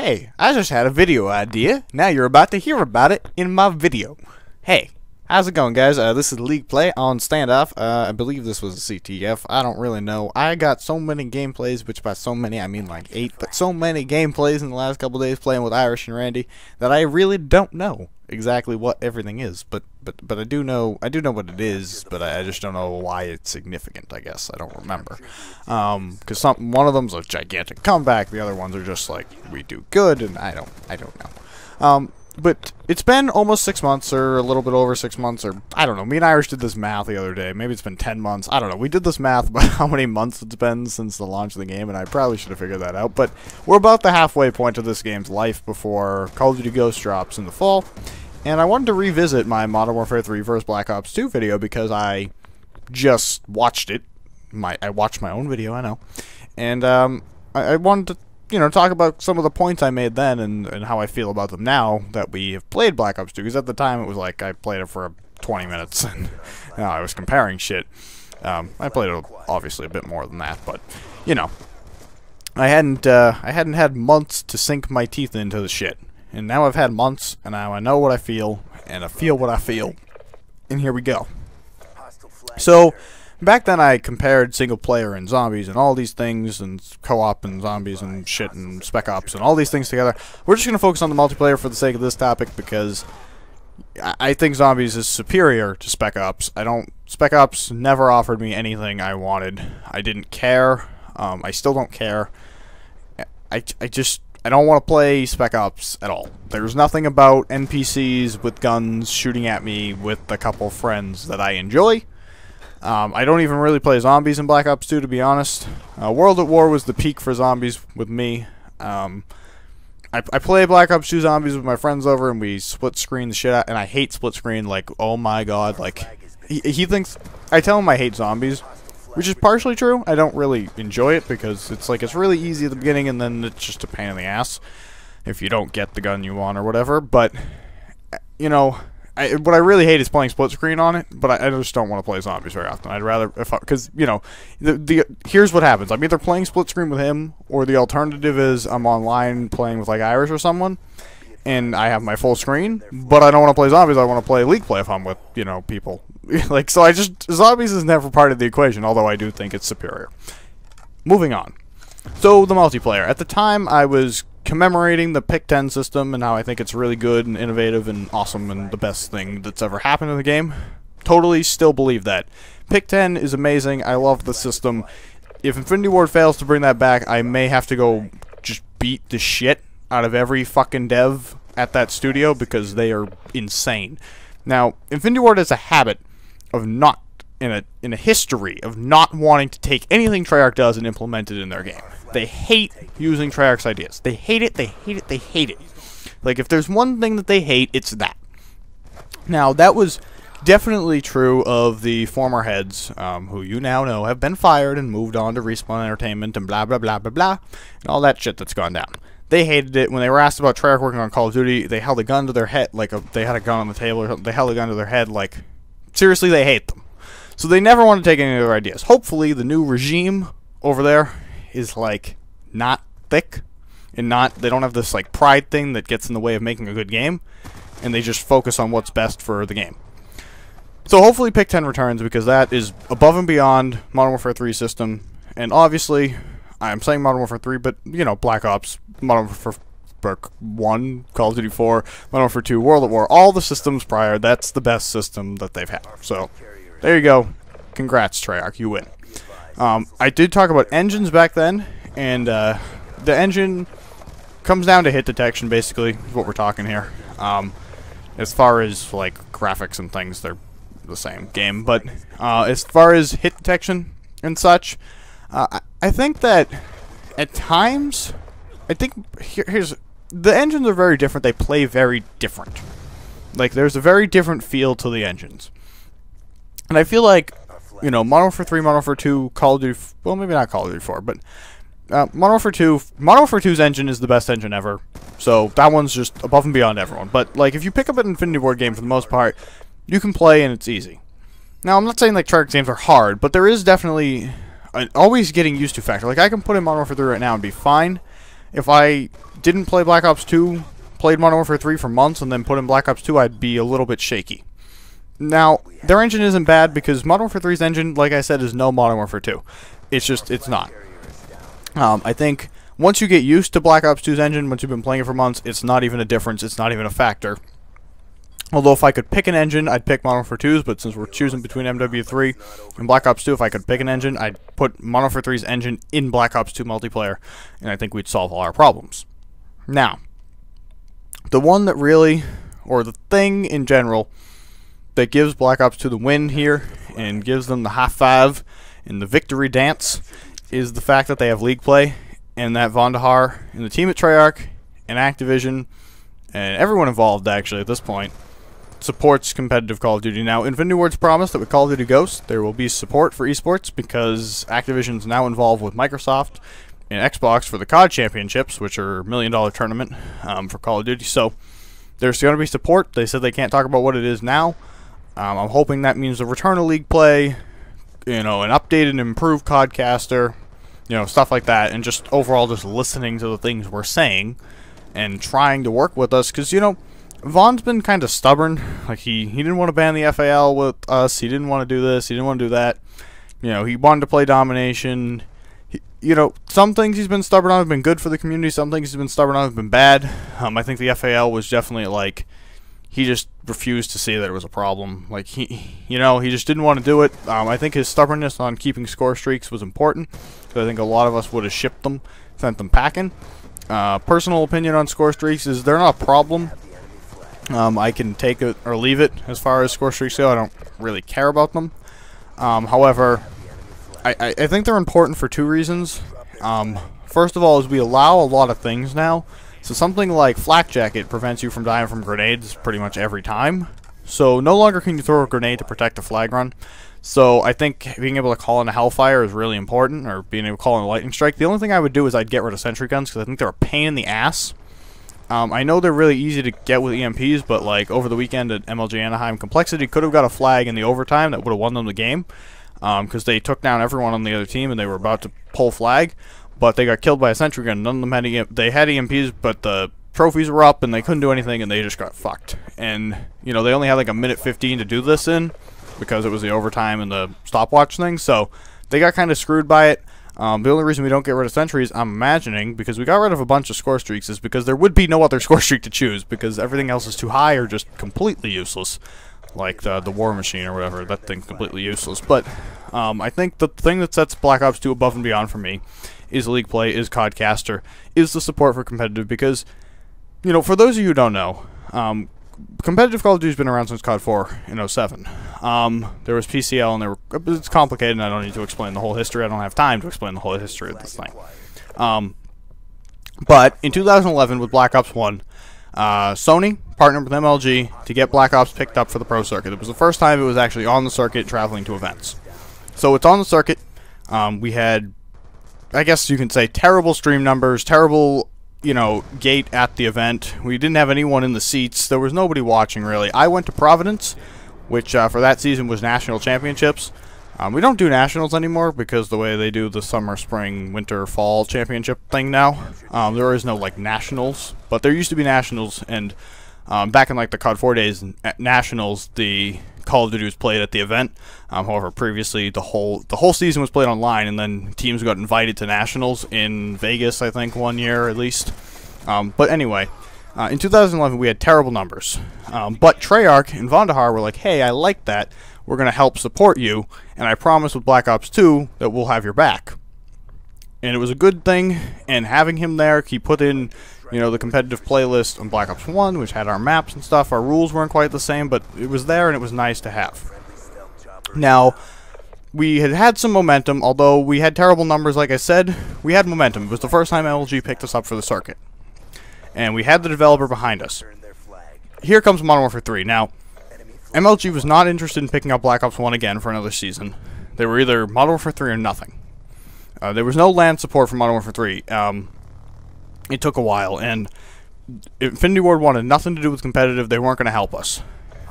Hey, I just had a video idea. Now you're about to hear about it in my video. Hey, how's it going, guys? This is League Play on Standoff. I believe this was a CTF. I don't really know. I got so many gameplays, which by so many I mean like 8, but so many gameplays in the last couple days playing with Irish and Randy that I really don't know exactly what everything is. But I do know what it is, but I just don't know why it's significant. I guess I don't remember. Because one of them's a gigantic comeback, the other ones are just like we do good, and I don't know. But it's been almost 6 months, or a little bit over 6 months, or I don't know. Me and Irish did this math the other day. Maybe it's been 10 months. I don't know. We did this math about how many months it's been since the launch of the game, and I probably should have figured that out. But we're about the halfway point of this game's life before Call of Duty Ghosts drops in the fall. And I wanted to revisit my Modern Warfare 3 Vs Black Ops 2 video because I just watched it. I watched my own video, I know. And I wanted to talk about some of the points I made then and how I feel about them now that we have played Black Ops 2. Because at the time it was like I played it for 20 minutes and I was comparing shit. I played it obviously a bit more than that, but I hadn't had months to sink my teeth into the shit. And now I've had months, and now I know what I feel, and I feel what I feel. And here we go. So, back then I compared single player and zombies and all these things, and co-op and zombies and shit and spec ops and all these things together. We're just going to focus on the multiplayer for the sake of this topic because I think zombies is superior to spec ops. Spec ops never offered me anything I wanted. I didn't care. I still don't care. I don't want to play Spec Ops at all. There's nothing about NPCs with guns shooting at me with a couple friends that I enjoy. I don't even really play zombies in Black Ops 2, to be honest. World at War was the peak for zombies with me. I play Black Ops 2 zombies with my friends over, and we split screen the shit out, and I hate split screen, like, oh my god, like, he thinks, I tell him I hate zombies, which is partially true. I don't really enjoy it because it's like it's really easy at the beginning and then it's just a pain in the ass if you don't get the gun you want or whatever. But, what I really hate is playing split screen on it, but I just don't want to play zombies very often. I'd rather, because, here's what happens. I'm either playing split screen with him, or the alternative is I'm online playing with, like, Irish or someone, and I have my full screen, but I don't want to play zombies. I want to play League Play if I'm with, people. Like, so zombies is never part of the equation, although I do think it's superior. Moving on. So, the multiplayer. At the time, I was commemorating the Pick 10 system and how I think it's really good and innovative and awesome and the best thing that's ever happened in the game. Totally still believe that. Pick 10 is amazing. I love the system. If Infinity Ward fails to bring that back, I may have to go just beat the shit out of every fucking dev at that studio because they are insane. Now, Infinity Ward has a habit of not, in a history of not wanting to take anything Treyarch does and implement it in their game. They hate using Treyarch's ideas. They hate it, they hate it, they hate it. Like, if there's one thing that they hate, it's that. Now, that was definitely true of the former heads, who you now know have been fired and moved on to Respawn Entertainment and blah, blah, blah, blah, blah, and all that shit that's gone down. They hated it. When they were asked about Treyarch working on Call of Duty, they held a gun to their head, like they had a gun on the table, or they held a gun to their head, like, seriously, they hate them. So they never want to take any of their ideas. Hopefully, the new regime over there is, like, not thick, and they don't have this, like, pride thing that gets in the way of making a good game, and they just focus on what's best for the game. So hopefully Pick 10 returns, because that is above and beyond Modern Warfare 3 system, and obviously, I'm saying Modern Warfare 3, but, Black Ops, Modern Warfare 1, Call of Duty 4, Modern Warfare 2, World at War, all the systems prior, that's the best system that they've had. So, there you go. Congrats, Treyarch, you win. I did talk about engines back then, and the engine comes down to hit detection, basically, is what we're talking here. As far as, like, graphics and things, they're the same game, but as far as hit detection and such, I think that at times, here's the engines are very different. They play very different. Like, there's a very different feel to the engines. And I feel like, Modern Warfare 3, Modern Warfare 2, Call of Duty, well, maybe not Call of Duty 4, but Modern Warfare 2's engine is the best engine ever. So, that one's just above and beyond everyone. But, like, if you pick up an Infinity Ward game for the most part, you can play and it's easy. Now, I'm not saying, like, Treyarch games are hard, but there is definitely an always getting used to factor. Like, I can put in Modern Warfare 3 right now and be fine. If I didn't play Black Ops 2, played Modern Warfare 3 for months, and then put in Black Ops 2, I'd be a little bit shaky. Now, their engine isn't bad because Modern Warfare 3's engine, like I said, is no Modern Warfare 2. It's not. I think once you get used to Black Ops 2's engine, once you've been playing it for months, it's not even a difference, it's not even a factor. Although if I could pick an engine, I'd pick Modern Warfare 2's, but since we're choosing between MW3 and Black Ops 2, if I could pick an engine, I'd put Modern Warfare 3's engine in Black Ops 2 multiplayer, and I think we'd solve all our problems. Now, the one that really, or the thing in general, that gives Black Ops 2 the win here, and gives them the high five and the victory dance, is the fact that they have league play, and that Vondahar and the team at Treyarch and Activision and everyone involved actually at this point supports competitive Call of Duty. Now, Infinity Ward's promised that with Call of Duty Ghosts there will be support for esports because Activision's now involved with Microsoft and Xbox for the COD Championships, which are $1 million tournament for Call of Duty. So there's going to be support. They said they can't talk about what it is now. I'm hoping that means the return of league play, you know, an updated and improved Codcaster, you know, stuff like that, and just overall just listening to the things we're saying and trying to work with us, because, you know, Vaughn's been kind of stubborn. Like, he didn't want to ban the FAL with us, he didn't want to do this, he didn't want to do that, you know, he wanted to play domination. You know, some things he's been stubborn on have been good for the community, some things he's been stubborn on have been bad. I think the FAL was definitely, like, he just refused to see that it was a problem. Like, he just didn't want to do it. I think his stubbornness on keeping score streaks was important, because I think a lot of us would have shipped them, sent them packing. Personal opinion on score streaks is they're not a problem. I can take it or leave it as far as score streaks go. I don't really care about them. However, I think they're important for two reasons. First of all is we allow a lot of things now. So something like Flak Jacket prevents you from dying from grenades pretty much every time. So no longer can you throw a grenade to protect a flag run. So I think being able to call in a Hellfire is really important, or being able to call in a Lightning Strike. The only thing I would do is I'd get rid of sentry guns, because I think they're a pain in the ass. I know they're really easy to get with EMPs, but like over the weekend at MLG Anaheim, Complexity could have got a flag in the overtime that would have won them the game, because they took down everyone on the other team and they were about to pull flag, but they got killed by a sentry gun. None of them had they had EMPs, but the trophies were up and they couldn't do anything and they just got fucked. And you know, they only had like a minute 15 to do this in, because it was the overtime and the stopwatch thing, so they got kind of screwed by it. The only reason we don't get rid of sentries, I'm imagining, because we got rid of a bunch of score streaks, is because there would be no other score streak to choose, because everything else is too high or just completely useless. Like the War Machine or whatever, that thing's completely useless. But I think the thing that sets Black Ops 2 above and beyond for me is league play, is Codcaster, is the support for competitive, because, you know, for those of you who don't know, competitive Call of Duty's been around since COD 4 in 07. There was PCL, and it's complicated, and I don't need to explain the whole history. I don't have time to explain the whole history of this thing. But in 2011, with Black Ops 1, Sony partnered with MLG to get Black Ops picked up for the pro circuit. It was the first time it was actually on the circuit, traveling to events. So it's on the circuit. We had, I guess you can say, terrible stream numbers, terrible, you know, gate at the event. We didn't have anyone in the seats. There was nobody watching, really. I went to Providence, which for that season was National Championships. We don't do Nationals anymore because the way they do the summer, spring, winter, fall championship thing now, there is no, like, Nationals. But there used to be Nationals, and back in, like, the COD 4 days, at Nationals, the Call of Duty was played at the event. However, previously, the whole season was played online, and then teams got invited to Nationals in Vegas, I think, one year at least. But anyway, in 2011, we had terrible numbers. But Treyarch and Vondahar were like, hey, I like that. We're going to help support you, and I promise with Black Ops 2 that we'll have your back. And it was a good thing, and having him there, he put in, you know, the competitive playlist on Black Ops 1, which had our maps and stuff. Our rules weren't quite the same, but it was there, and it was nice to have. Now, we had some momentum, although we had terrible numbers, like I said. We had momentum. It was the first time LG picked us up for the circuit. And we had the developer behind us. Here comes Modern Warfare 3. Now, MLG was not interested in picking up Black Ops 1 again for another season. They were either Modern Warfare 3 or nothing. There was no LAN support for Modern Warfare 3. It took a while, and Infinity Ward wanted nothing to do with competitive. They weren't going to help us.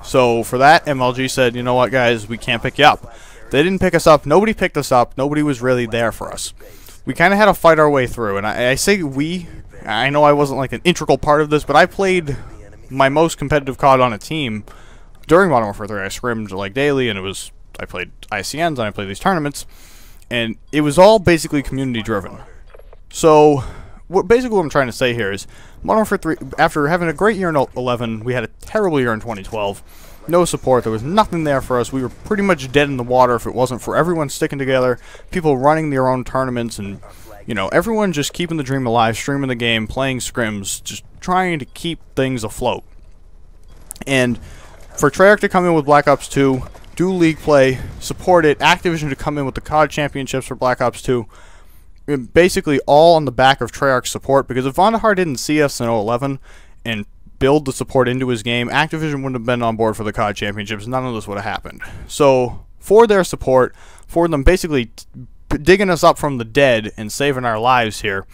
So for that, MLG said, you know what, guys, we can't pick you up. They didn't pick us up. Nobody picked us up. Nobody was really there for us. We kind of had to fight our way through, and I say we I know I wasn't like an integral part of this, but I played my most competitive COD on a team during Modern Warfare 3. I scrimmed like daily, and I played ICNs and I played these tournaments, and it was all basically community driven. So basically what I'm trying to say here is Modern Warfare 3, after having a great year in 11, we had a terrible year in 2012. No support. There was nothing there for us. We were pretty much dead in the water if it wasn't for everyone sticking together, people running their own tournaments, and, you know, everyone just keeping the dream alive, streaming the game, playing scrims, just trying to keep things afloat. And for Treyarch to come in with Black Ops 2, do league play, support it, Activision to come in with the COD championships for Black Ops 2, basically all on the back of Treyarch's support, because if Vonderhaar didn't see us in 2011 and build the support into his game, Activision wouldn't have been on board for the COD championships. None of this would have happened. So for their support, for them basically digging us up from the dead and saving our lives here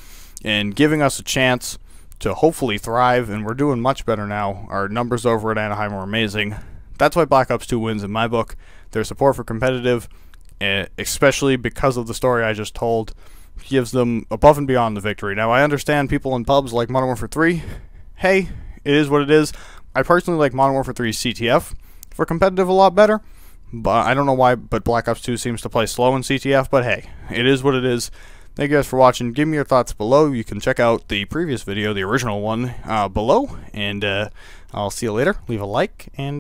and giving us a chance to hopefully thrive, and we're doing much better now. Our numbers over at Anaheim are amazing. That's why Black Ops 2 wins in my book. Their support for competitive, especially because of the story I just told, gives them above and beyond the victory. Now, I understand people in pubs like Modern Warfare 3. Hey, it is what it is. I personally like Modern Warfare 3's CTF for competitive a lot better, but I don't know why, but Black Ops 2 seems to play slow in CTF, but hey, it is what it is. Thank you guys for watching. Give me your thoughts below. You can check out the previous video, the original one, below, and I'll see you later. Leave a like, and